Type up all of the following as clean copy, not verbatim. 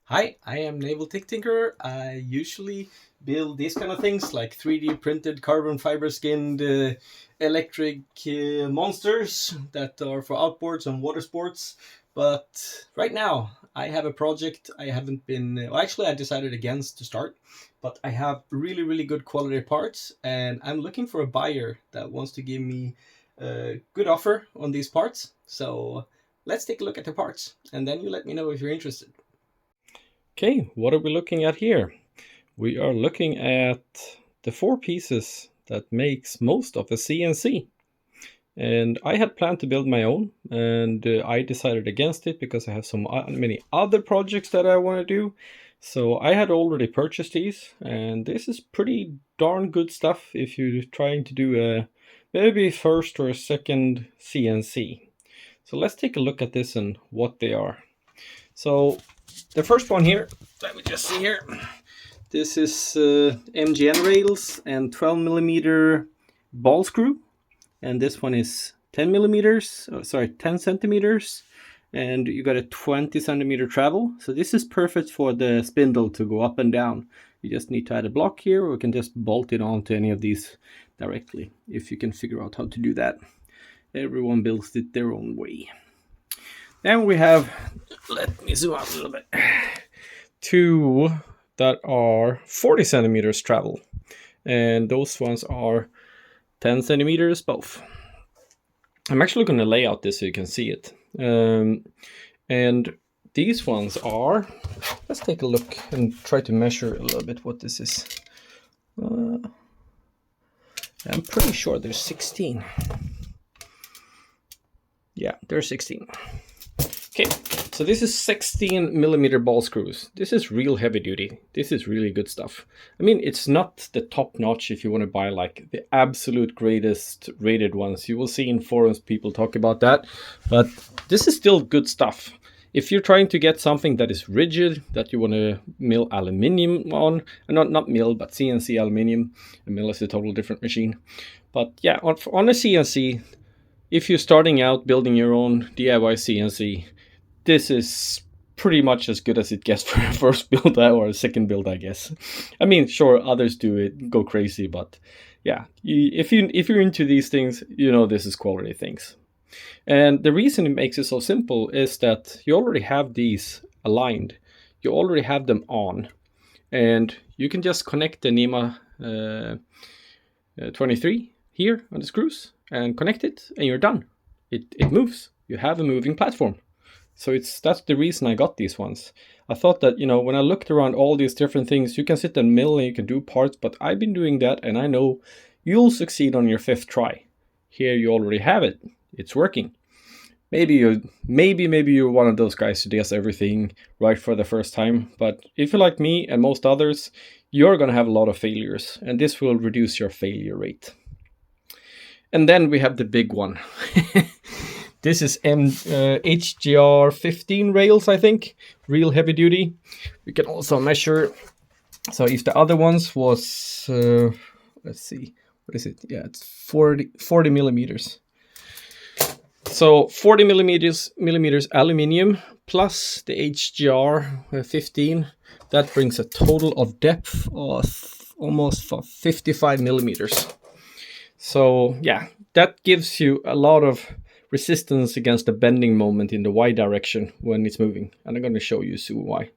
Hi, I am Naval Tech Tinkerer. I usually build these kind of things like 3D printed carbon fiber skinned electric monsters that are for outboards and water sports. But right now, I have a project I haven't been. Well, actually, I decided against to start, but I have really, really good quality parts, and I'm looking for a buyer that wants to give me a good offer on these parts. So let's take a look at the parts, and then you let me know if you're interested. Okay, what are we looking at here? We are looking at the four pieces that makes most of the CNC. And I had planned to build my own, and I decided against it because I have many other projects that I want to do. So I had already purchased these, and this is pretty darn good stuff if you're trying to do a maybe first or second CNC. So let's take a look at this and what they are. So the first one here, let me just see here. This is MGN rails and 12 millimeter ball screw, and this one is 10 millimeters. 10 centimeters, and you got a 20 centimeter travel. So this is perfect for the spindle to go up and down. You just need to add a block here, or we can just bolt it onto any of these directly if you can figure out how to do that. Everyone builds it their own way. Then we have, let me zoom out a little bit, two that are 40 centimeters travel, and those ones are 10 centimeters both. I'm actually going to lay out this so you can see it. And these ones are, let's take a look and try to measure a little bit what this is. I'm pretty sure there's 16. Yeah, there's 16. Okay, so this is 16 millimeter ball screws. This is real heavy duty. This is really good stuff. I mean, it's not the top notch if you want to buy like the absolute greatest rated ones. You will see in forums people talk about that, but this is still good stuff. If you're trying to get something that is rigid, that you want to mill aluminium on, not mill, but CNC aluminium. A mill is a totally different machine. But yeah, on a CNC, if you're starting out building your own DIY CNC, this is pretty much as good as it gets for a first build or a second build, I guess. I mean, sure, others do it, go crazy, but yeah, if you're into these things, you know this is quality things. And the reason it makes it so simple is that you already have these aligned, you already have them on, and you can just connect the NEMA 23 here on the screws and connect it, and you're done. It moves. You have a moving platform. So that's the reason I got these ones. I thought that, when I looked around all these different things, you can sit and mill and you can do parts, but I've been doing that and I know you'll succeed on your fifth try. Here you already have it. It's working. Maybe you're one of those guys who does everything right for the first time, but if you're like me and most others, you're going to have a lot of failures, and this will reduce your failure rate. And then we have the big one. This is HGR 15 rails, I think. Real heavy duty. We can also measure. So if the other ones was, let's see, what is it? Yeah, it's 40 millimeters. So 40 millimeters aluminium plus the HGR 15. That brings a total of depth of almost 55 millimeters. So yeah, that gives you a lot of resistance against the bending moment in the Y direction when it's moving. And I'm going to show you soon why.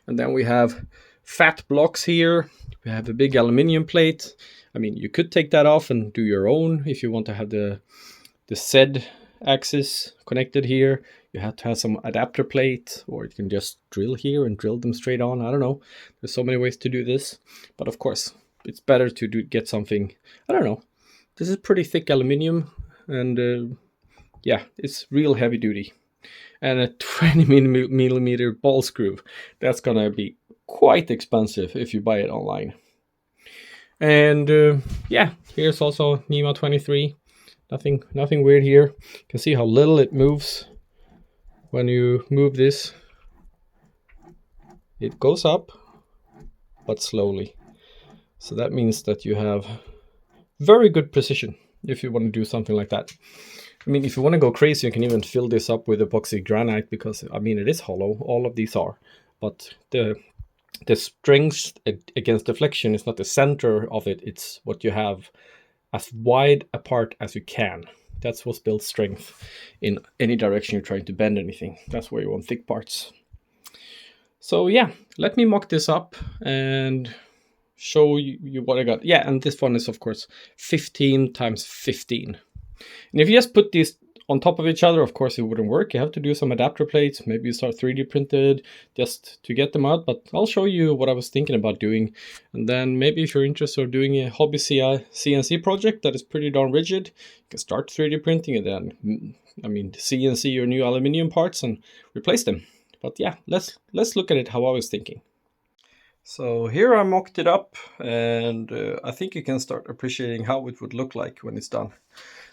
And then we have fat blocks here. We have a big aluminium plate. I mean, you could take that off and do your own if you want to have the Z axis connected here. You have to have some adapter plate, or you can just drill here and drill them straight on. I don't know. There's so many ways to do this. But of course, it's better to get something, I don't know. This is pretty thick aluminium, and yeah, it's real heavy duty. And a 20 millimeter ball screw, that's gonna be quite expensive if you buy it online. And yeah, here's also NEMA 23. Nothing weird here. You can see how little it moves when you move this. It goes up, but slowly. So that means that you have very good precision if you want to do something like that. I mean, if you want to go crazy, you can even fill this up with epoxy granite because, I mean, it is hollow. All of these are. but the strength against deflection is not the center of it, it's what you have as wide apart as you can. That's what builds strength in any direction you're trying to bend anything. That's where you want thick parts. So yeah, let me mock this up and show you what I got. Yeah, and this one is of course 15 times 15. And if you just put these on top of each other, of course it wouldn't work. You have to do some adapter plates. Maybe you start 3D printed just to get them out. But I'll show you what I was thinking about doing. And then maybe if you're interested in doing a hobby CNC project that is pretty darn rigid, you can start 3D printing and then, CNC your new aluminium parts and replace them. But yeah, let's look at it how I was thinking. So here I mocked it up, and I think you can start appreciating how it would look like when it's done.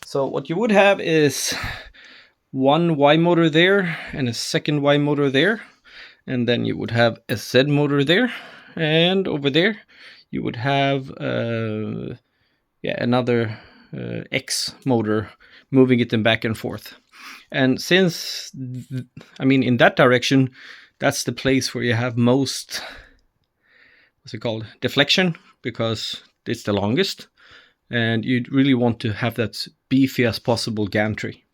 So what you would have is one Y motor there and a second Y motor there, and then you would have a Z motor there, and over there you would have another X motor moving it back and forth. And since in that direction, that's the place where you have most, what's it called, deflection, because it's the longest, and you really want to have that beefy as possible gantry.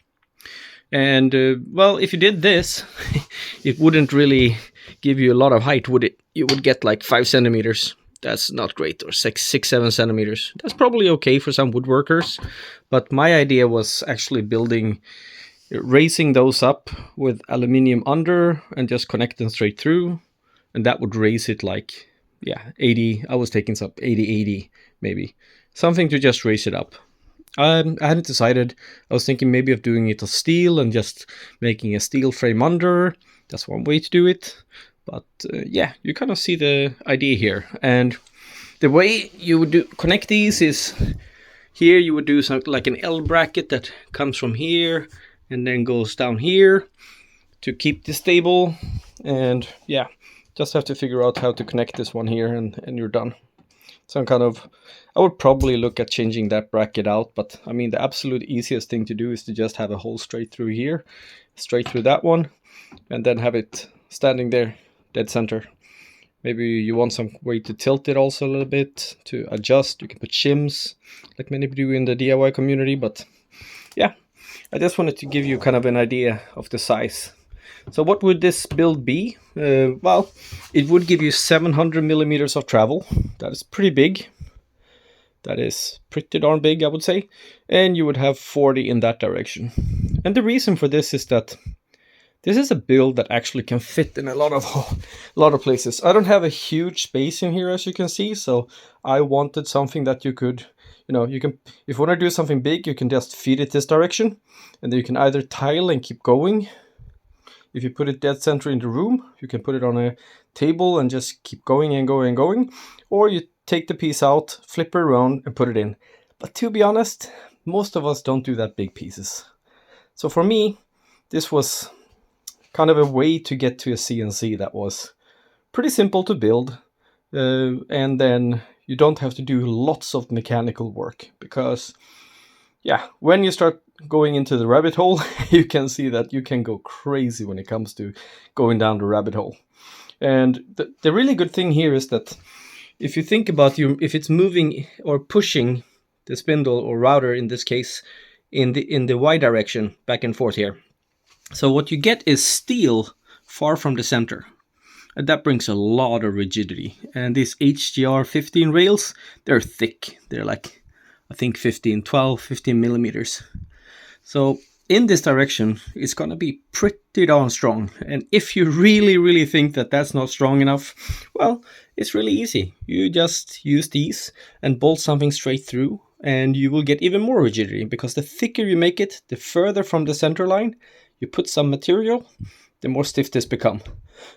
And well, if you did this, it wouldn't really give you a lot of height, would it? You would get like 5 centimeters. That's not great, or 6-7 centimeters. That's probably okay for some woodworkers, but my idea was actually raising those up with aluminium under and just connect them straight through, and that would raise it like 80. I was taking some 80 maybe, something to just raise it up. I hadn't decided. I was thinking maybe of doing it of steel and just making a steel frame under. That's one way to do it. But you kind of see the idea here. And the way you would connect these is here you would do something like an L bracket that comes from here and then goes down here to keep this stable. And just have to figure out how to connect this one here, and you're done. So I would probably look at changing that bracket out, but the absolute easiest thing to do is to just have a hole straight through here, straight through that one, and then have it standing there, dead center. Maybe you want some way to tilt it also a little bit to adjust. You can put shims, like many do in the DIY community, but I just wanted to give you kind of an idea of the size. So what would this build be? Well, it would give you 700 millimeters of travel. That is pretty big. That is pretty darn big, I would say. And you would have 40 in that direction. And the reason for this is that this is a build that actually can fit in a lot of places. I don't have a huge space in here, as you can see, so I wanted something that you could, you can, if you want to do something big, you can just feed it this direction, and then you can either tile and keep going. If you put it dead center in the room, you can put it on a table and just keep going and going and going, or you take the piece out, flip it around, and put it in. But to be honest, most of us don't do that big pieces. So for me, this was kind of a way to get to a CNC that was pretty simple to build, and then you don't have to do lots of mechanical work, because when you start going into the rabbit hole, you can see that you can go crazy when it comes to going down the rabbit hole. And the really good thing here is that if you think about if it's moving or pushing the spindle or router in this case in the Y direction back and forth here, so what you get is steel far from the center, and that brings a lot of rigidity. And these HGR 15 rails, they're thick. They're like, I think 15 millimeters. So in this direction, it's going to be pretty darn strong. And if you really think that that's not strong enough, well, it's really easy. You just use these and bolt something straight through, and you will get even more rigidity, because the thicker you make it, the further from the center line you put some material, the more stiff this become.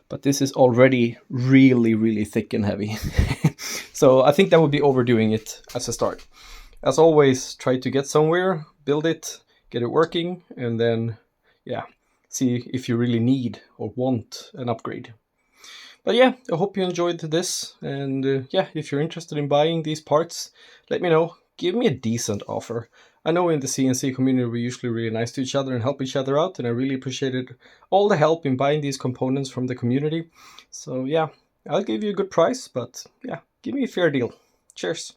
But this is already really thick and heavy. So I think that would be overdoing it as a start. As always, try to get somewhere, build it, get it working, and then see if you really need or want an upgrade. But I hope you enjoyed this, and if you're interested in buying these parts, let me know. Give me a decent offer. I know in the CNC community we're usually really nice to each other and help each other out, and I really appreciated all the help in buying these components from the community. So yeah, I'll give you a good price, but yeah, give me a fair deal. Cheers.